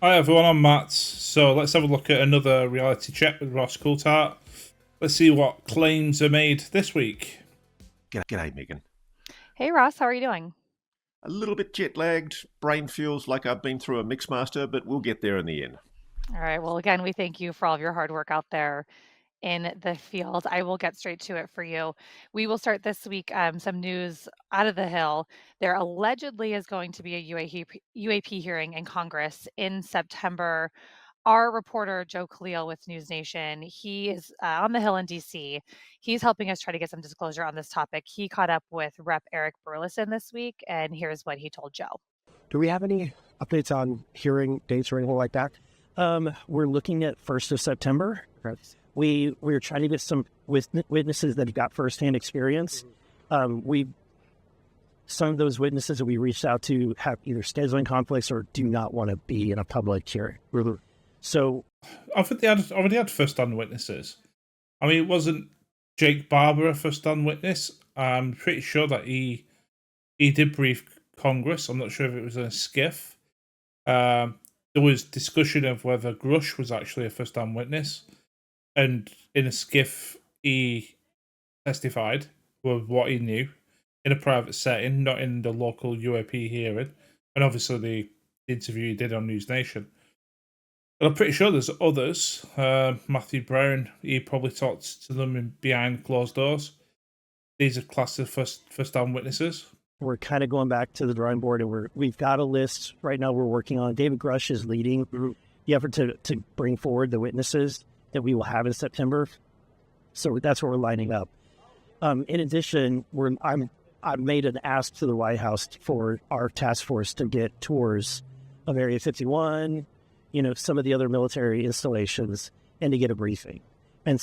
Hi everyone, I'm Matt. So let's have a look at another reality check with Ross Coulthart. Let's see what claims are made this week. G'day, Megan. Hey Ross, how are you doing? A little bit jet lagged. Brain feels like I've been through a Mixmaster, but we'll get there in the end. All right. Well, again, we thank you for all of your hard work out there in the field. I will get straight to it for you. We will start this week some news out of the Hill. There allegedly is going to be a UAP hearing in Congress in September. Our reporter, Joe Khalil with News Nation, he is on the Hill in DC. He's helping us try to get some disclosure on this topic. He caught up with Rep. Eric Burleson this week, and here's what he told Joe. Do we have any updates on hearing dates or anything like that? We're looking at 1st of September. We're trying to get some witnesses that have got firsthand experience. Some of those witnesses that we reached out to have either scheduling conflicts or do not want to be in a public hearing. So I think they already had first-hand witnesses. I mean, it wasn't Jake Barbur a first-hand witness. I'm pretty sure that he did brief Congress. I'm not sure if it was in a skiff. There was discussion of whether Grusch was actually a first-hand witness. And in a skiff, he testified with what he knew in a private setting, not in the local UAP hearing. And obviously the interview he did on News Nation. But I'm pretty sure there's others. Matthew Brown, he probably talked to them behind closed doors. These are classed as first-hand witnesses. we're kind of going back to the drawing board, and we've got a list right now we're working on. David Grusch is leading the effort to bring forward the witnesses that we will have in September. So that's what we're lining up. In addition, I've made an ask to the White House for our task force to get tours of Area 51, some of the other military installations, and to get a briefing. And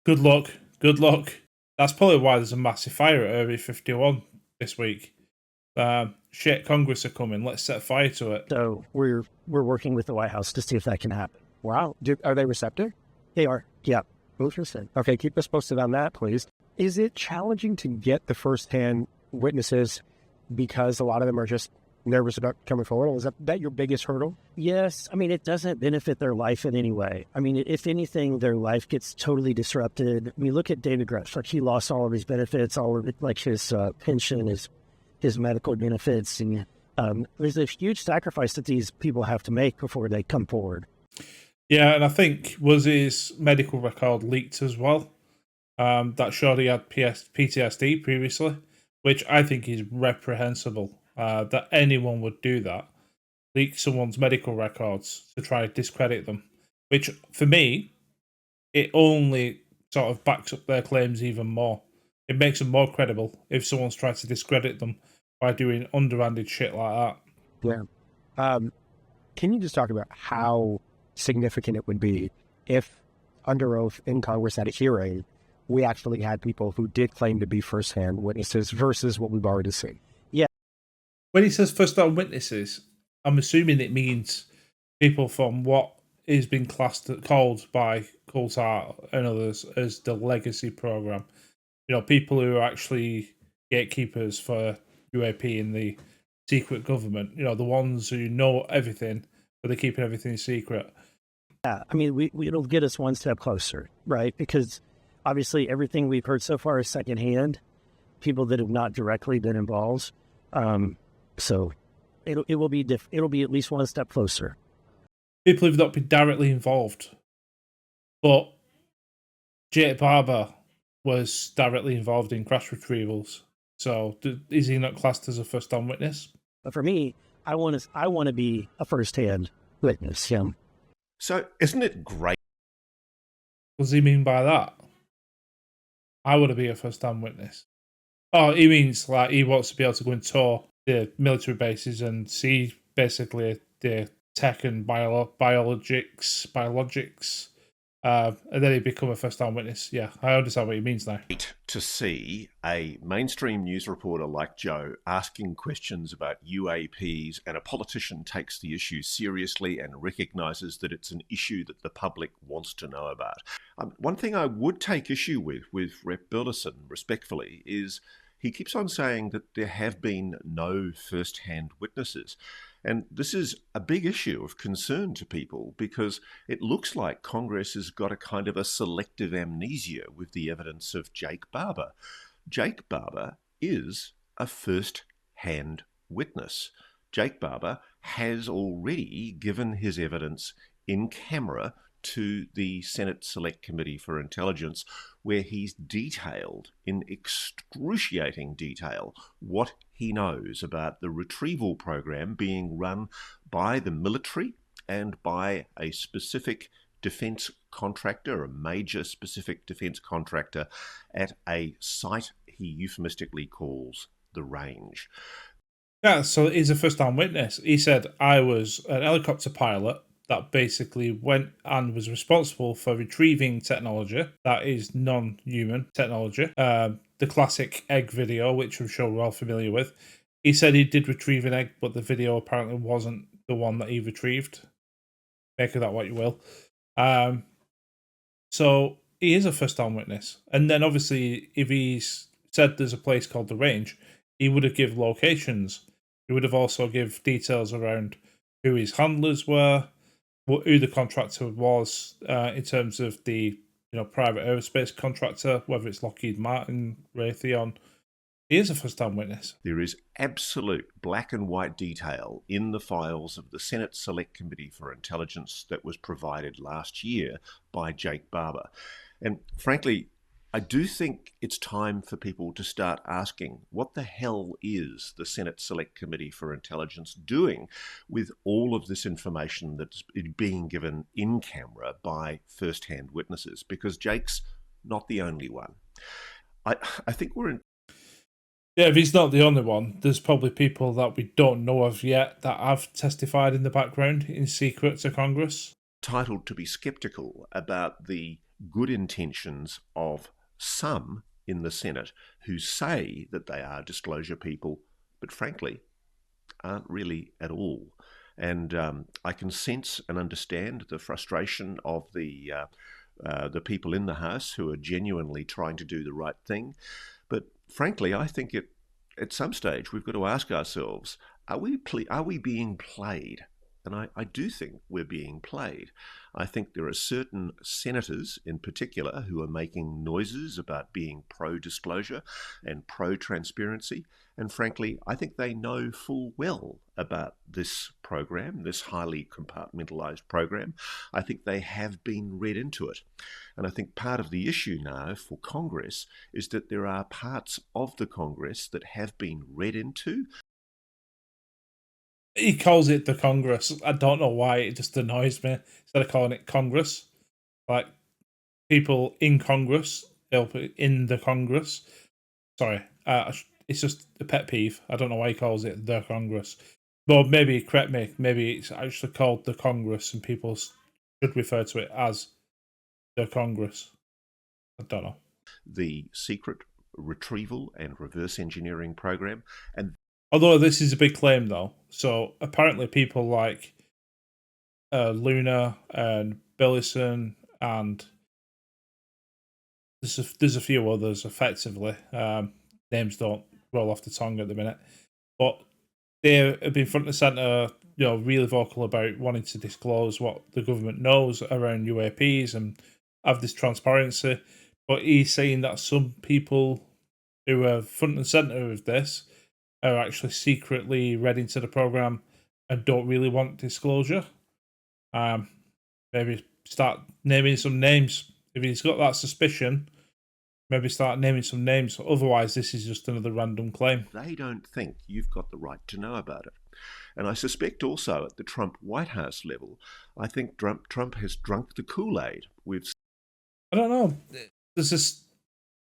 good luck. That's probably why there's a massive fire at Area 51 this week. Shit, Congress are coming. Let's set fire to it. So we're working with the White House to see if that can happen. Wow. Are they receptive? They are. Yeah. Interesting. Okay, keep us posted on that, please. Is it challenging to get the firsthand witnesses because a lot of them are just nervous about coming forward? Is that your biggest hurdle? Yes. I mean, it doesn't benefit their life in any way. I mean, if anything, their life gets totally disrupted. I mean, look at David Grusch. Like, he lost all of his benefits, all of it, like his pension, his medical benefits. And there's a huge sacrifice that these people have to make before they come forward. Yeah, and I think was his medical record leaked as well. That showed he had PTSD previously, which I think is reprehensible. That anyone would do that, leak someone's medical records to try to discredit them. Which, for me, it only sort of backs up their claims even more. It makes them more credible if someone's trying to discredit them by doing underhanded shit like that. Yeah. Can you just talk about how significant it would be if, under oath in Congress at a hearing, we actually had people who did claim to be firsthand witnesses versus what we've already seen? Yeah. When he says first-hand witnesses, I'm assuming it means people from what is being called by Coulthart and others as the legacy program. People who are actually gatekeepers for UAP in the secret government. The ones who know everything, but they're keeping everything secret. Yeah, I mean, it'll get us one step closer, right? Because obviously everything we've heard so far is secondhand, people that have not directly been involved. So it will be at least one step closer. People who've not been directly involved, but Jake Barbur was directly involved in crash retrievals. So is he not classed as a first-hand witness? But for me, I want to be a first-hand witness. Yeah. So isn't it great? What does he mean by that? I want to be a first-hand witness. Oh, he means like he wants to be able to go and tour the military bases and see basically the tech and biologics, and then he become a first-hand witness. Yeah, I understand what he means now. To see a mainstream news reporter like Joe asking questions about UAPs, and a politician takes the issue seriously and recognises that it's an issue that the public wants to know about. One thing I would take issue with Rep. Burleson, respectfully, is he keeps on saying that there have been no first-hand witnesses. And this is a big issue of concern to people because it looks like Congress has got a kind of a selective amnesia with the evidence of Jake Barbur. Jake Barbur is a first-hand witness. Jake Barbur has already given his evidence in camera to the Senate Select Committee for Intelligence, where he's detailed in excruciating detail what he knows about the retrieval program being run by the military and by a specific defence contractor, a major specific defence contractor at a site he euphemistically calls the range. Yeah, so he's a first-time witness. He said, I was an helicopter pilot that basically went and was responsible for retrieving technology that is non-human technology. The classic egg video, which I'm sure we're all familiar with. He said he did retrieve an egg, but the video apparently wasn't the one that he retrieved. Make of that what you will. So he is a first-time witness. And then obviously, if he's said there's a place called the Range, he would have given locations. He would have also give details around who his handlers were, who the contractor was in terms of the private aerospace contractor, whether it's Lockheed Martin, Raytheon. He is a first-time witness. There is absolute black and white detail in the files of the Senate Select Committee for Intelligence that was provided last year by Jake Barbur. And frankly, I do think it's time for people to start asking, what the hell is the Senate Select Committee for Intelligence doing with all of this information that's being given in camera by first-hand witnesses? Because Jake's not the only one. I think we're in... Yeah, if he's not the only one, there's probably people that we don't know of yet that have testified in the background in secret to Congress. Entitled to be skeptical about the good intentions of some in the Senate who say that they are disclosure people, but frankly, aren't really at all. And I can sense and understand the frustration of the people in the House who are genuinely trying to do the right thing. But frankly, I think at some stage we've got to ask ourselves, are we being played? And I do think we're being played. I think there are certain senators in particular who are making noises about being pro-disclosure and pro-transparency. And frankly, I think they know full well about this program, this highly compartmentalized program. I think they have been read into it. And I think part of the issue now for Congress is that there are parts of the Congress that have been read into. He calls it the Congress. I don't know why, it just annoys me. Instead of calling it Congress, like people in Congress, they'll put in the Congress. Sorry, it's just a pet peeve. I don't know why he calls it the Congress. Well, maybe, correct me, maybe it's actually called the Congress and people should refer to it as the Congress. I don't know. The secret retrieval and reverse engineering program. And although this is a big claim, though, so apparently people like Luna and Billison and there's a few others, effectively. Names don't roll off the tongue at the minute, but they have been front and center, really vocal about wanting to disclose what the government knows around UAPs and have this transparency. But he's saying that some people who are front and center of this are actually secretly read into the program and don't really want disclosure. Maybe start naming some names. If he's got that suspicion, maybe start naming some names. Otherwise, this is just another random claim. They don't think you've got the right to know about it. And I suspect also at the Trump White House level, I think Trump has drunk the Kool-Aid. I don't know. There's this.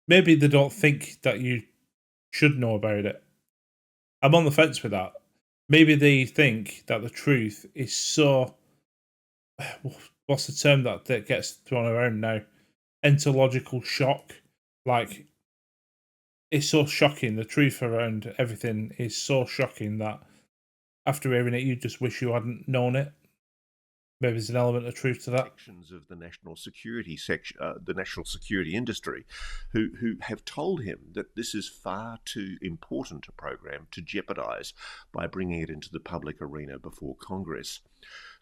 Maybe they don't think that you should know about it. I'm on the fence with that. Maybe they think that the truth is so... What's the term that gets thrown around now? Ontological shock. Like, it's so shocking. The truth around everything is so shocking that after hearing it, you just wish you hadn't known it. maybe there's an element of truth to that. Sections of the national security the national security industry, who have told him that this is far too important a program to jeopardise by bringing it into the public arena before Congress.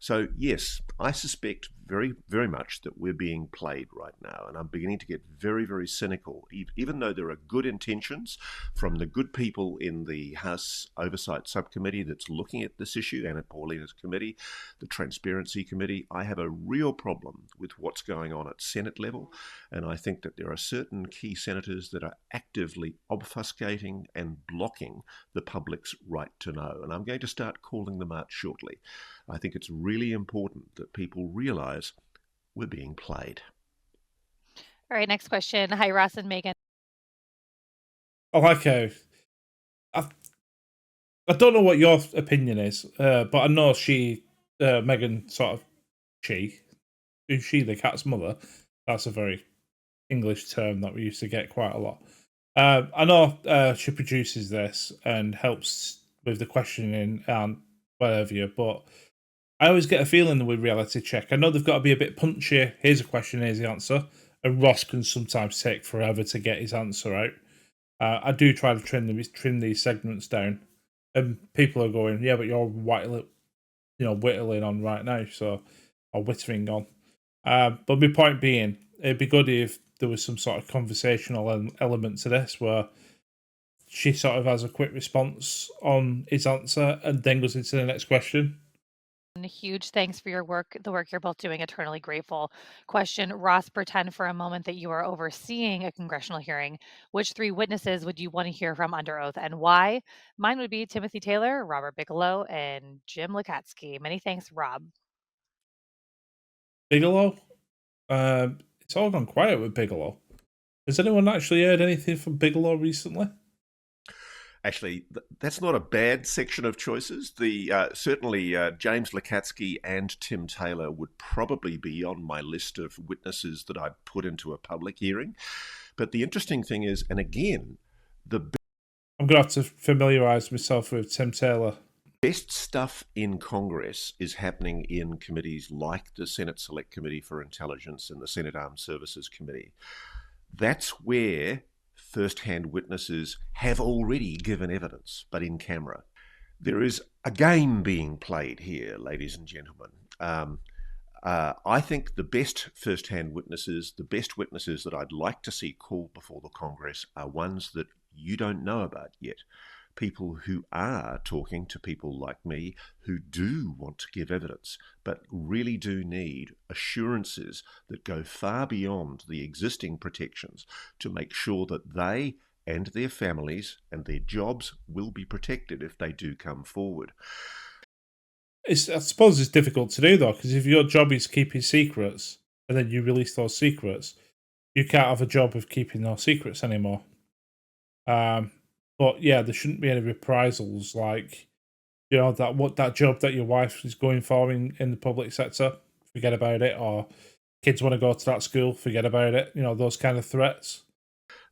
So yes, I suspect very, very much that we're being played right now, and I'm beginning to get very, very cynical, even though there are good intentions from the good people in the House Oversight Subcommittee that's looking at this issue, and at Paulina's committee, the Transparency Committee. I have a real problem with what's going on at Senate level, and I think that there are certain key senators that are actively obfuscating and blocking the public's right to know, and I'm going to start calling them out shortly. I think it's really important that people realise we're being played. All right, next question. Hi, Ross and Megan. I like how I don't know what your opinion is, but I know Megan, sort of is she the cat's mother? That's a very English term that we used to get quite a lot. I know she produces this and helps with the questioning and whatever, but I always get a feeling with reality check. I know they've got to be a bit punchy. Here's a question, here's the answer. And Ross can sometimes take forever to get his answer out. I do try to trim these segments down. And people are going, yeah, but you're whittling on right now, or whittering on. But my point being, it'd be good if there was some sort of conversational element to this where she sort of has a quick response on his answer and then goes into the next question. Huge thanks for your work, the work you're both doing. Eternally grateful. Question, Ross, pretend for a moment that you are overseeing a congressional hearing. Which 3 witnesses would you want to hear from under oath and why? Mine would be Timothy Taylor, Robert Bigelow, and Jim Lukatsky. Many thanks, Rob. Bigelow? It's all gone quiet with Bigelow. Has anyone actually heard anything from Bigelow recently? Actually, that's not a bad section of choices. Certainly James Lukatsky and Tim Taylor would probably be on my list of witnesses that I'd put into a public hearing. But the interesting thing is, and again, I'm going to have to familiarise myself with Tim Taylor. Best stuff in Congress is happening in committees like the Senate Select Committee for Intelligence and the Senate Armed Services Committee. That's where first-hand witnesses have already given evidence, but in camera. There is a game being played here, ladies and gentlemen. I think the best first-hand witnesses, the best witnesses that I'd like to see called before the Congress are ones that you don't know about yet. People who are talking to people like me who do want to give evidence, but really do need assurances that go far beyond the existing protections to make sure that they and their families and their jobs will be protected if they do come forward. I suppose it's difficult to do, though, because if your job is keeping secrets and then you release those secrets, you can't have a job of keeping those secrets anymore. But yeah, there shouldn't be any reprisals like, that job that your wife is going for in the public sector, forget about it, or kids want to go to that school, forget about it, those kind of threats.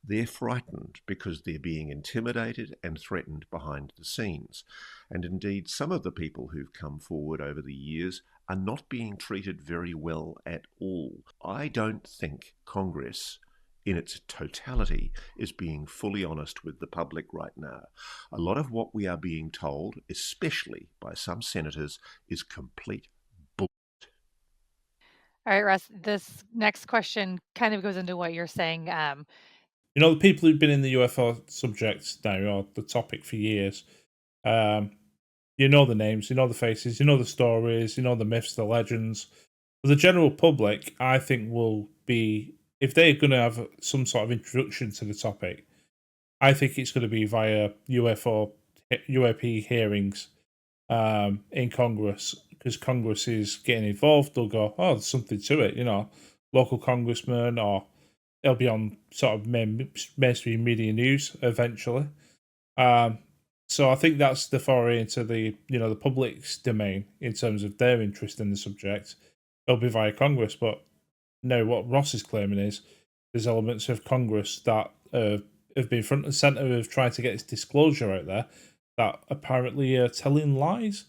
They're frightened because they're being intimidated and threatened behind the scenes. And indeed, some of the people who've come forward over the years are not being treated very well at all. I don't think Congress in its totality is being fully honest with the public right now. A lot of what we are being told, especially by some senators, is complete bullshit. All right, Russ, this next question kind of goes into what you're saying. The people who've been in the UFO subject now, or the topic for years, you know the names, you know the faces, you know the stories, you know the myths, the legends. For the general public, I think will be, if they're going to have some sort of introduction to the topic, I think it's going to be via UAP hearings in Congress, because Congress is getting involved. They'll go, oh, there's something to it, local congressman, or it'll be on sort of mainstream media news eventually. So I think that's the foray into the the public's domain in terms of their interest in the subject. It'll be via Congress, but no, what Ross is claiming is there's elements of Congress that have been front and centre of trying to get its disclosure out there that apparently are telling lies.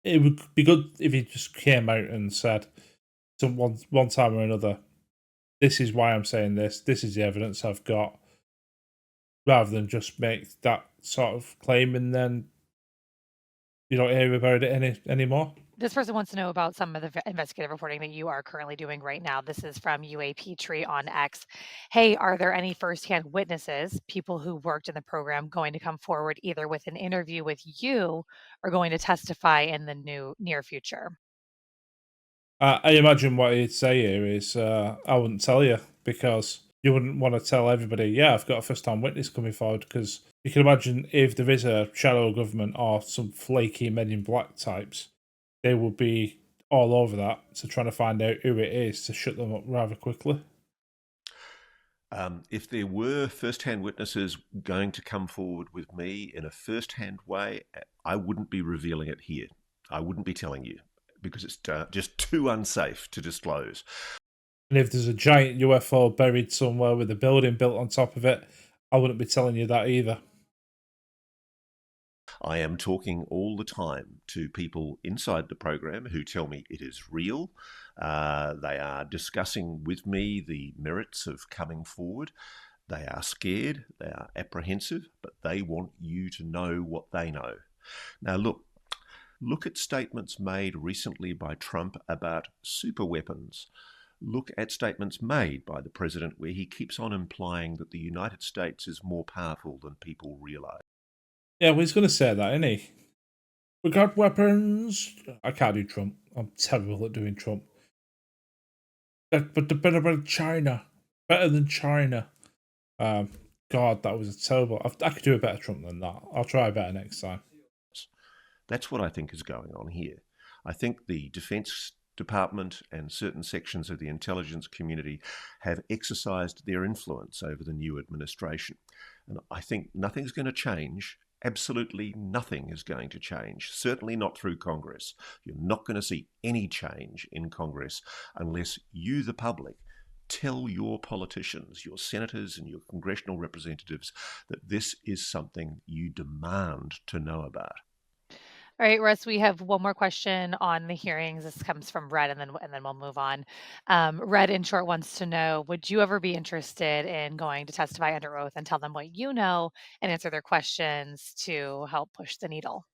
it would be good if he just came out and said, one time or another, this is why I'm saying this. This is the evidence I've got, rather than just make that sort of claim and then you don't hear about it anymore. This person wants to know about some of the investigative reporting that you are currently doing right now. This is from UAP Tree on X. Hey, are there any firsthand witnesses, people who worked in the program, going to come forward either with an interview with you or going to testify in the near future? I imagine what he'd say here is, I wouldn't tell you, because you wouldn't want to tell everybody, yeah, I've got a first-time witness coming forward, because you can imagine if there is a shadow government or some flaky Men in Black types, they would be all over that to trying to find out who it is to shut them up rather quickly. If there were first-hand witnesses going to come forward with me in a first-hand way, I wouldn't be revealing it here. I wouldn't be telling you, because it's just too unsafe to disclose. And if there's a giant UFO buried somewhere with a building built on top of it, I wouldn't be telling you that either. I am talking all the time to people inside the program who tell me it is real. They are discussing with me the merits of coming forward. They are scared, they are apprehensive, but they want you to know what they know. Now look at statements made recently by Trump about super weapons. Look at statements made by the president where he keeps on implying that the United States is more powerful than people realize. Yeah, well, he's going to say that, isn't he? We got weapons. I can't do Trump. I'm terrible at doing Trump. But the better than China. Better than China. God, that was a terrible... I could do a better Trump than that. I'll try better next time. That's what I think is going on here. I think the Defense Department and certain sections of the intelligence community have exercised their influence over the new administration. And I think nothing's going to change. Absolutely nothing is going to change, certainly not through Congress. You're not going to see any change in Congress unless you, the public, tell your politicians, your senators and your congressional representatives that this is something you demand to know about. All right, Russ, we have one more question on the hearings. This comes from Red, and then we'll move on. Red, in short, wants to know, would you ever be interested in going to testify under oath and tell them what you know and answer their questions to help push the needle?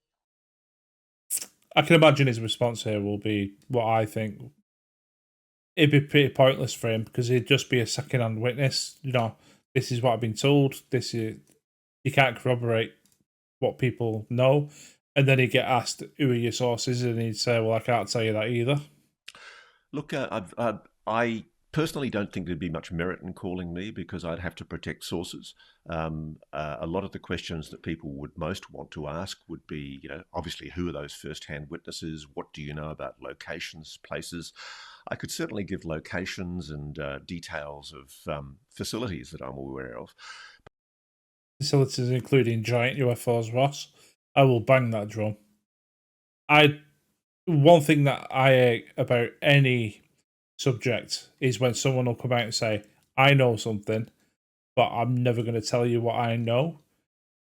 I can imagine his response here will be what I think. It'd be pretty pointless for him, because he'd just be a second-hand witness. You know, this is what I've been told. This is... You can't corroborate what people know. And then he'd get asked, who are your sources? And he'd say, well, I can't tell you that either. Look, I personally don't think there'd be much merit in calling me, because I'd have to protect sources. A lot of the questions that people would most want to ask would be, obviously, who are those first-hand witnesses? What do you know about locations, places? I could certainly give locations and details of facilities that I'm aware of. Facilities including giant UFOs, Ross. I will bang that drum. One thing that I hate about any subject is when someone will come out and say, I know something, but I'm never going to tell you what I know,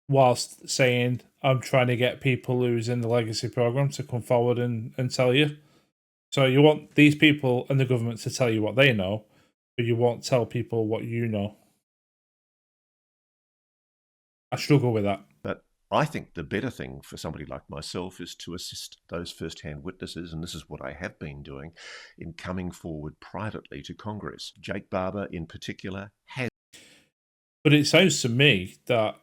whilst saying I'm trying to get people who's in the legacy program to come forward and tell you. So you want these people and the government to tell you what they know, but you won't tell people what you know. I struggle with that. But I think the better thing for somebody like myself is to assist those first-hand witnesses, and this is what I have been doing, in coming forward privately to Congress. Jake Barbur, in particular, has. But it sounds to me that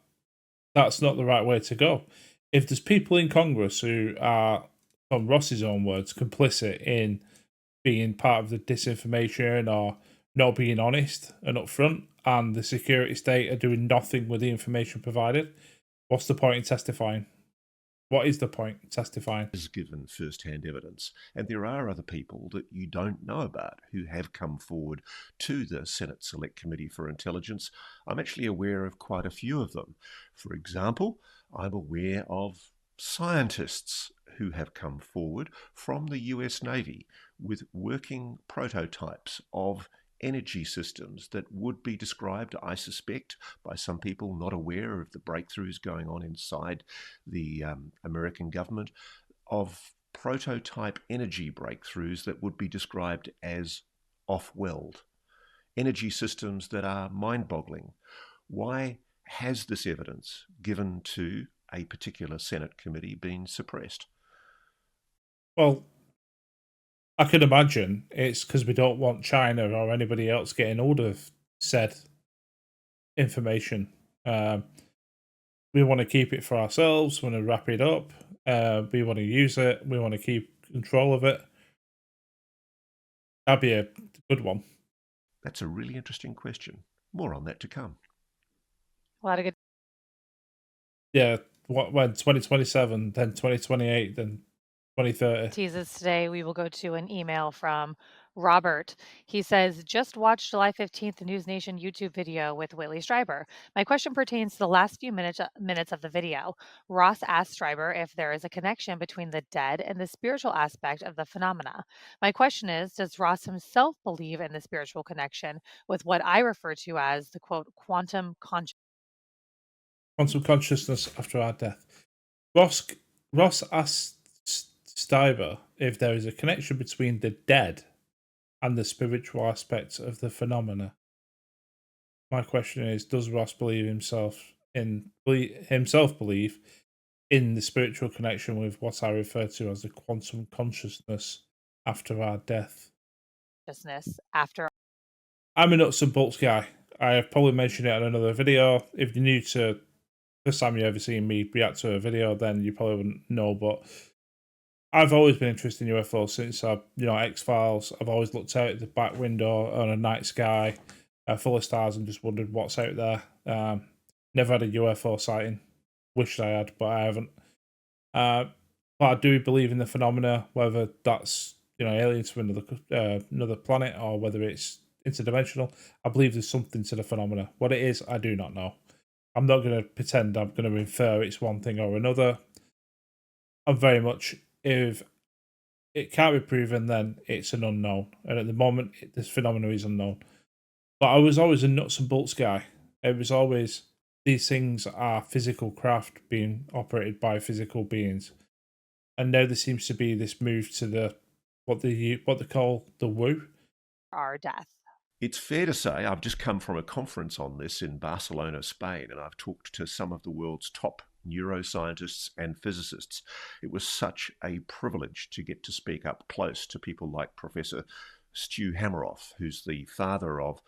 that's not the right way to go. If there's people in Congress who are, on Ross's own words, complicit in being part of the disinformation or not being honest and upfront, and the security state are doing nothing with the information provided, what's the point in testifying? What is the point in testifying? Is given first-hand evidence. And there are other people that you don't know about who have come forward to the Senate Select Committee for Intelligence. I'm actually aware of quite a few of them. For example, I'm aware of scientists who have come forward from the US Navy with working prototypes of energy systems that would be described, I suspect, by some people not aware of the breakthroughs going on inside the American government. of prototype energy breakthroughs that would be described as off-world, energy systems that are mind-boggling. Why has this evidence given to a particular Senate committee been suppressed? Well, I can imagine it's because we don't want China or anybody else getting hold of said information. We want to keep it for ourselves. We want to wrap it up. We want to use it. We want to keep control of it. That'd be a good one. That's a really interesting question. More on that to come. A lot of good. Yeah, when 2027, then 2028, then 2030. Teases today. We will go to an email from Robert. He says, just watched July 15th News Nation YouTube video with Whitley Strieber. My question pertains to the last few minutes of the video. Ross asked Strieber if there is a connection between the dead and the spiritual aspect of the phenomena. My question is, does Ross himself believe in the spiritual connection with what I refer to as the quote quantum consciousness? Quantum consciousness after our death. Ross asked Strieber if there is a connection between the dead and the spiritual aspects of the phenomena. My question is, does Ross believe believe in the spiritual connection with what I refer to as the quantum consciousness after our death? After. I'm a nuts and bolts guy. I have probably mentioned it in another video. If you're new to first time you've ever seen me react to a video, then you probably wouldn't know, but I've always been interested in UFOs since X-Files. I've always looked out the back window on a night sky full of stars and just wondered what's out there. Never had a UFO sighting. Wished I had, but I haven't. But I do believe in the phenomena, whether that's aliens from another planet or whether it's interdimensional. I believe there's something to the phenomena. What it is, I do not know. I'm not going to pretend I'm going to infer it's one thing or another. I'm very much, if it can't be proven, then it's an unknown. And at the moment, this phenomenon is unknown. But I was always a nuts and bolts guy. It was always, these things are physical craft being operated by physical beings. And now there seems to be this move to what they call the woo. Our death. It's fair to say I've just come from a conference on this in Barcelona, Spain, and I've talked to some of the world's top neuroscientists and physicists. It was such a privilege to get to speak up close to people like Professor Stu Hameroff, who's the father of,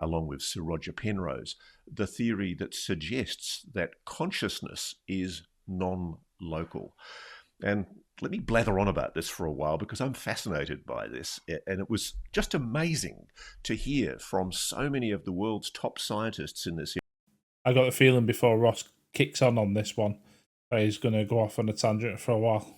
along with Sir Roger Penrose, the theory that suggests that consciousness is non-local. And let me blather on about this for a while because I'm fascinated by this. And it was just amazing to hear from so many of the world's top scientists in this area. I got a feeling before Ross kicks on this one, he's going to go off on a tangent for a while.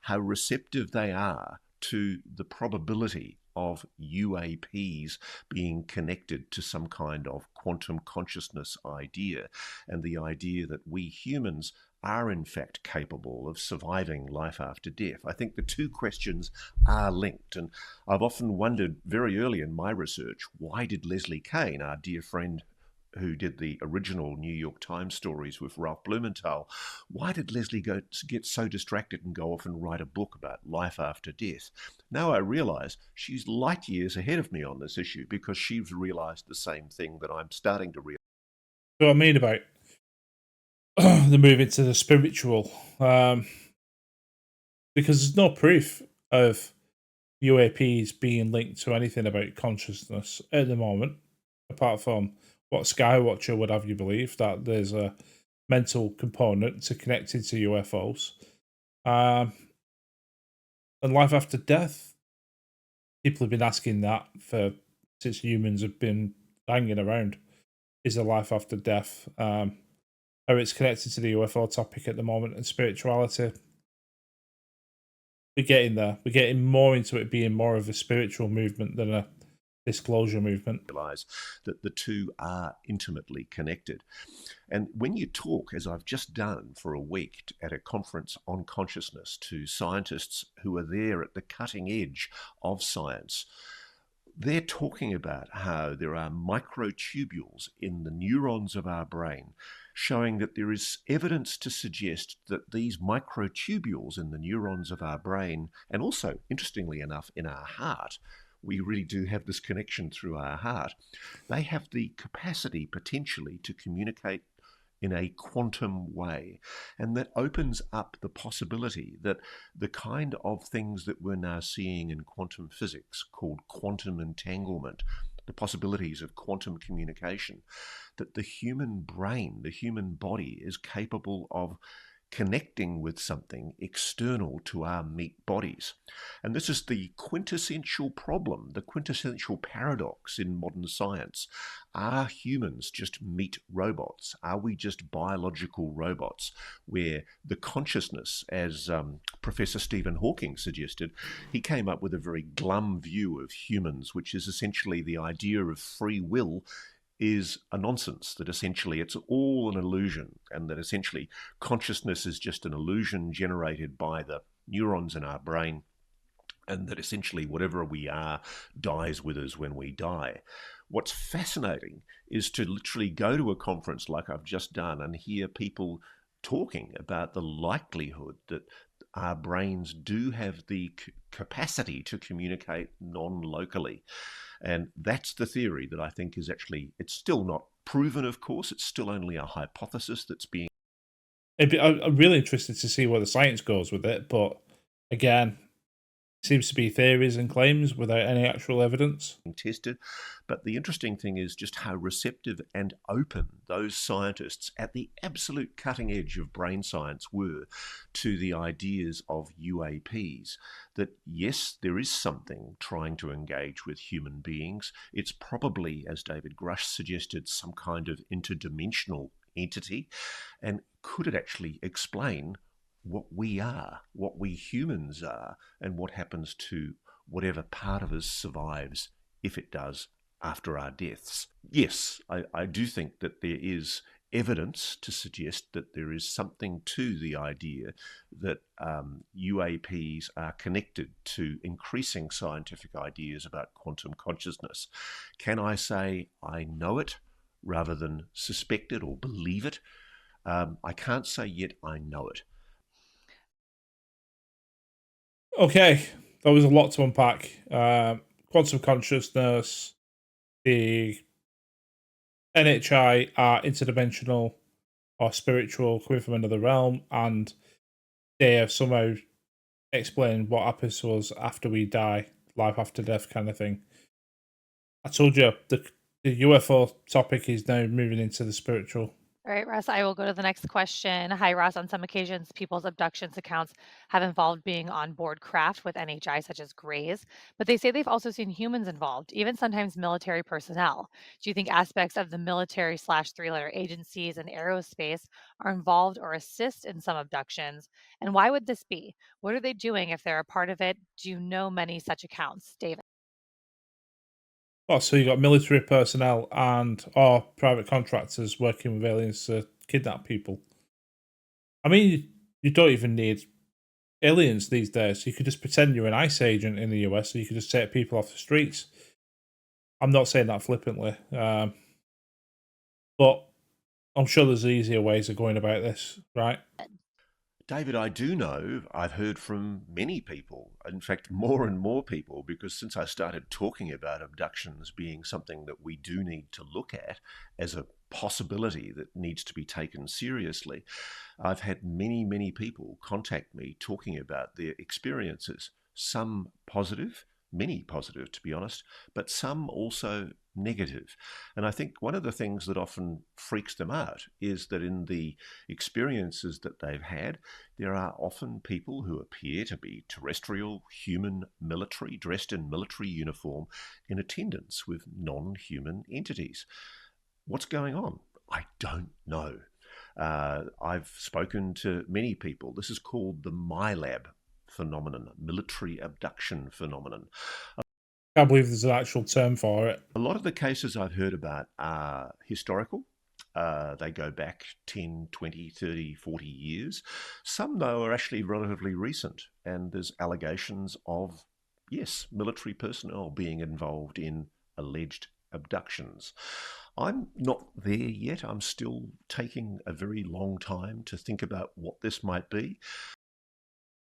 How receptive they are to the probability of UAPs being connected to some kind of quantum consciousness idea, and the idea that we humans are in fact capable of surviving life after death. I think the two questions are linked, and I've often wondered very early in my research, why did Leslie Kean, our dear friend who did the original New York Times stories with Ralph Blumenthal, why did Leslie get so distracted and go off and write a book about life after death? Now I realise she's light years ahead of me on this issue because she's realised the same thing that I'm starting to realise. What I mean about the move into the spiritual, because there's no proof of UAPs being linked to anything about consciousness at the moment, apart from what Skywatcher would have you believe, that there's a mental component to connecting to UFOs. And life after death, people have been asking that since humans have been hanging around. Is there life after death? How it's connected to the UFO topic at the moment and spirituality. We're getting there. We're getting more into it being more of a spiritual movement than a disclosure movement. Realize that the two are intimately connected. And when you talk, as I've just done for a week at a conference on consciousness, to scientists who are there at the cutting edge of science, they're talking about how there are microtubules in the neurons of our brain, showing that there is evidence to suggest that these microtubules in the neurons of our brain, and also, interestingly enough, in our heart, we really do have this connection through our heart, they have the capacity potentially to communicate in a quantum way. And that opens up the possibility that the kind of things that we're now seeing in quantum physics called quantum entanglement, the possibilities of quantum communication, that the human brain, the human body is capable of connecting with something external to our meat bodies. And this is the quintessential problem, the quintessential paradox in modern science. Are humans just meat robots? Are we just biological robots where the consciousness, as Professor Stephen Hawking suggested, he came up with a very glum view of humans, which is essentially the idea of free will is a nonsense, that essentially it's all an illusion, and that essentially consciousness is just an illusion generated by the neurons in our brain, and that essentially whatever we are dies with us when we die. What's fascinating is to literally go to a conference like I've just done and hear people talking about the likelihood that our brains do have the capacity to communicate non-locally. And that's the theory that I think is actually, it's still not proven, of course, it's still only a hypothesis that's being... I'm really interested to see where the science goes with it, but again, seems to be theories and claims without any actual evidence. tested. But the interesting thing is just how receptive and open those scientists at the absolute cutting edge of brain science were to the ideas of UAPs. That yes, there is something trying to engage with human beings. It's probably, as David Grusch suggested, some kind of interdimensional entity. And could it actually explain what we are, what we humans are, and what happens to whatever part of us survives, if it does, after our deaths? Yes, I do think that there is evidence to suggest that there is something to the idea that UAPs are connected to increasing scientific ideas about quantum consciousness. Can I say I know it rather than suspect it or believe it? I can't say yet I know it. Okay, there was a lot to unpack. Quantum consciousness, the NHI are interdimensional or spiritual, coming from another realm, and they have somehow explained what happens to us after we die, life after death kind of thing. I told you, the UFO topic is now moving into the spiritual. All right, Ross, I will go to the next question. Hi, Ross. On some occasions, people's abductions accounts have involved being on board craft with NHI, such as Greys, but they say they've also seen humans involved, even sometimes military personnel. Do you think aspects of the military / three-letter agencies and aerospace are involved or assist in some abductions? And why would this be? What are they doing if they're a part of it? Do you know many such accounts? David. Oh, so you got military personnel and or private contractors working with aliens to kidnap people. I mean, you don't even need aliens these days. You could just pretend you're an ICE agent in the US, so you could just take people off the streets. I'm not saying that flippantly, but I'm sure there's easier ways of going about this, right? David, I do know, I've heard from many people, in fact, more and more people, because since I started talking about abductions being something that we do need to look at as a possibility that needs to be taken seriously, I've had many, many people contact me talking about their experiences, some positive, many positive, to be honest, but some also negative. And I think one of the things that often freaks them out is that in the experiences that they've had, there are often people who appear to be terrestrial, human, military, dressed in military uniform, in attendance with non-human entities. What's going on? I don't know. I've spoken to many people. This is called the MILAB phenomenon, military abduction phenomenon. I can't believe there's an actual term for it. A lot of the cases I've heard about are historical. They go back 10, 20, 30, 40 years. Some, though, are actually relatively recent, and there's allegations of yes, military personnel being involved in alleged abductions. I'm not there yet. I'm still taking a very long time to think about what this might be.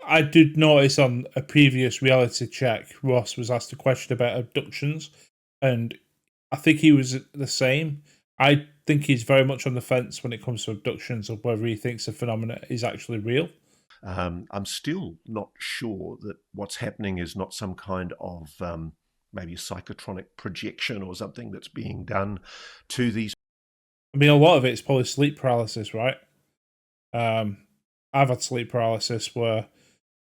I did notice on a previous reality check, Ross was asked a question about abductions, and I think he was the same. I think he's very much on the fence when it comes to abductions, of whether he thinks the phenomenon is actually real. I'm still not sure that what's happening is not some kind of maybe psychotronic projection or something that's being done to these. I mean, a lot of it is probably sleep paralysis, right? I've had sleep paralysis where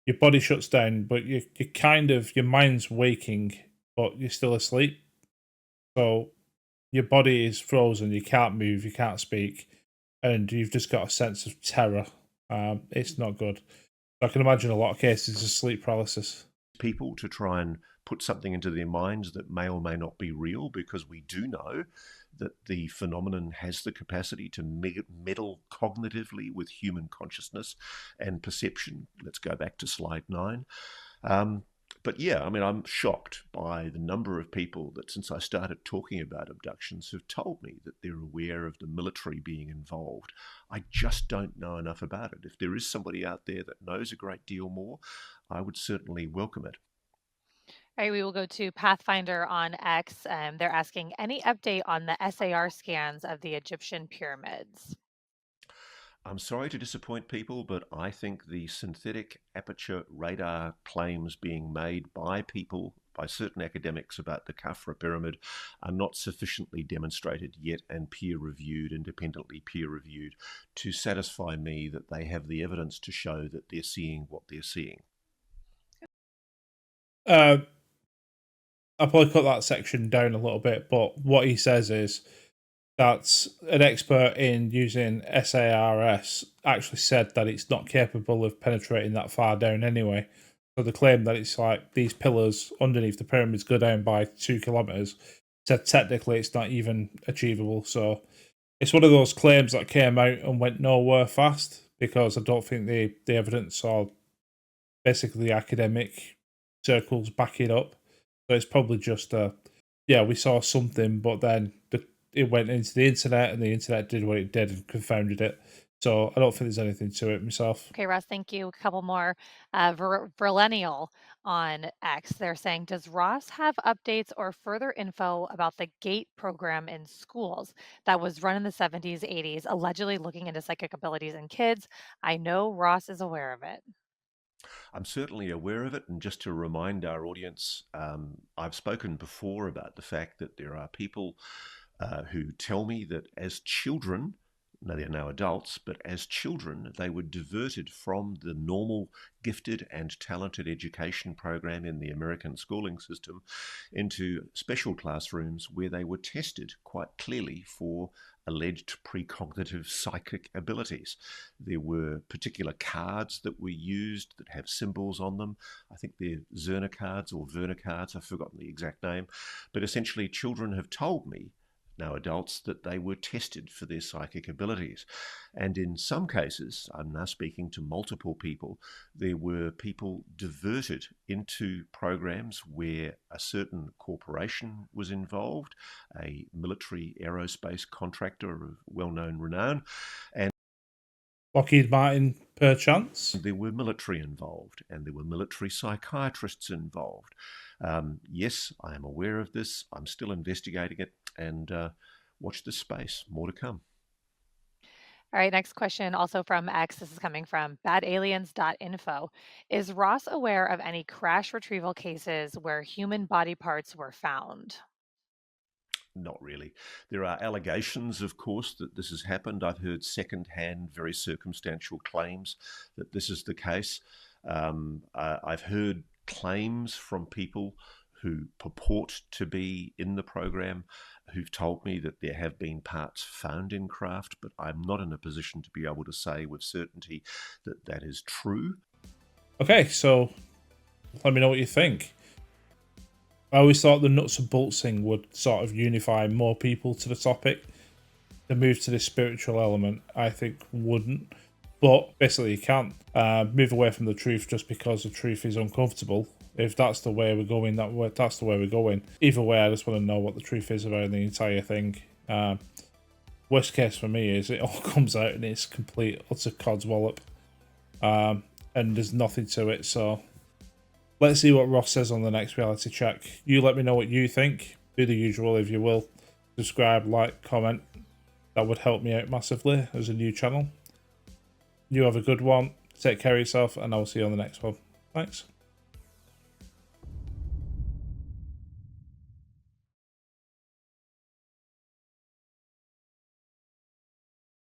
your body shuts down, but you kind of, your mind's waking, but you're still asleep. So your body is frozen, you can't move, you can't speak, and you've just got a sense of terror. It's not good. I can imagine a lot of cases of sleep paralysis. People to try and put something into their minds that may or may not be real, because we do know that the phenomenon has the capacity to meddle cognitively with human consciousness and perception. Let's go back to slide 9. But yeah, I mean, I'm shocked by the number of people that, since I started talking about abductions, have told me that they're aware of the military being involved. I just don't know enough about it. If there is somebody out there that knows a great deal more, I would certainly welcome it. All right, we will go to Pathfinder on X. They're asking any update on the SAR scans of the Egyptian pyramids. I'm sorry to disappoint people, but I think the synthetic aperture radar claims being made by people, by certain academics about the Khafra pyramid, are not sufficiently demonstrated yet and peer-reviewed, independently peer-reviewed, to satisfy me that they have the evidence to show that they're seeing what they're seeing. I'll probably cut that section down a little bit, but what he says is that an expert in using SARS actually said that it's not capable of penetrating that far down anyway. So the claim that it's like these pillars underneath the pyramids go down by 2 kilometers, said technically it's not even achievable. So it's one of those claims that came out and went nowhere fast, because I don't think the evidence, or basically the academic circles, back it up. So it's probably just we saw something, but then it went into the internet, and the internet did what it did and confounded it. So I don't think there's anything to it myself. Okay, Russ, thank you. A couple more. Verlennial on X. They're saying, does Ross have updates or further info about the GATE program in schools that was run in the 70s, 80s, allegedly looking into psychic abilities in kids? I know Ross is aware of it. I'm certainly aware of it, and just to remind our audience, I've spoken before about the fact that there are people who tell me that as children, now they're now adults, but as children they were diverted from the normal gifted and talented education program in the American schooling system into special classrooms where they were tested quite clearly for alleged precognitive psychic abilities. There were particular cards that were used that have symbols on them. I think they're Zerner cards or Werner cards, I've forgotten the exact name. But essentially children have told me, now adults, that they were tested for their psychic abilities. And in some cases, I'm now speaking to multiple people, there were people diverted into programs where a certain corporation was involved, a military aerospace contractor of well-known renown, and Lockheed Martin, perchance? there were military involved, and there were military psychiatrists involved. Yes, I am aware of this. I'm still investigating it, and watch this space. More to come. All right, next question, also from X. This is coming from badaliens.info. Is Ross aware of any crash retrieval cases where human body parts were found? Not really. There are allegations, of course, that this has happened. I've heard second-hand, very circumstantial claims that this is the case. I've heard claims from people who purport to be in the program who've told me that there have been parts found in craft, but I'm not in a position to be able to say with certainty that that is true. Okay, so let me know what you think. I always thought the nuts and bolts thing would sort of unify more people to the topic. The move to this spiritual element, I think, wouldn't. But basically, you can't move away from the truth just because the truth is uncomfortable. If that's the way we're going, that's the way we're going. Either way, I just want to know what the truth is about the entire thing. Worst case for me is it all comes out and it's complete utter codswallop, and there's nothing to it. So let's see what Ross says on the next reality check. You let me know what you think. Do the usual if you will. Subscribe, like, comment. That would help me out massively as a new channel. You have a good one. Take care of yourself, and I'll see you on the next one. Thanks.